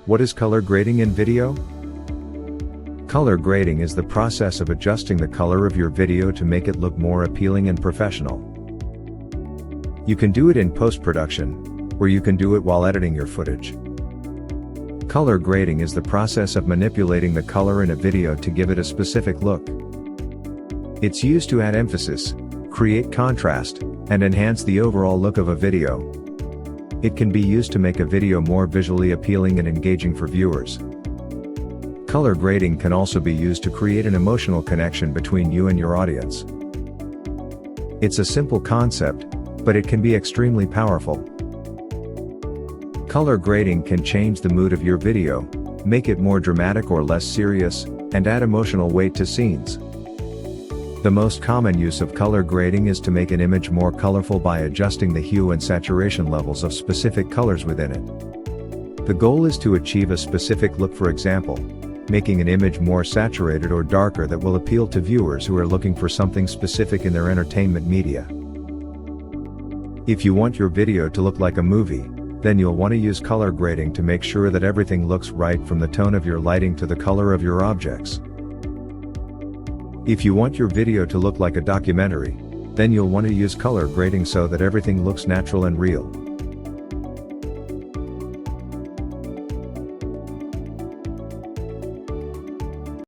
What is color grading in video? Color grading is the process of adjusting the color of your video to make it look more appealing and professional. You can do it in post-production, or you can do it while editing your footage. Color grading is the process of manipulating the color in a video to give it a specific look. It's used to add emphasis, create contrast, and enhance the overall look of a video. It can be used to make a video more visually appealing and engaging for viewers. Color grading can also be used to create an emotional connection between you and your audience. It's a simple concept, but it can be extremely powerful. Color grading can change the mood of your video, make it more dramatic or less serious, and add emotional weight to scenes. The most common use of color grading is to make an image more colorful by adjusting the hue and saturation levels of specific colors within it. The goal is to achieve a specific look, for example, making an image more saturated or darker that will appeal to viewers who are looking for something specific in their entertainment media. If you want your video to look like a movie, then you'll want to use color grading to make sure that everything looks right, from the tone of your lighting to the color of your objects. If you want your video to look like a documentary, then you'll want to use color grading so that everything looks natural and real.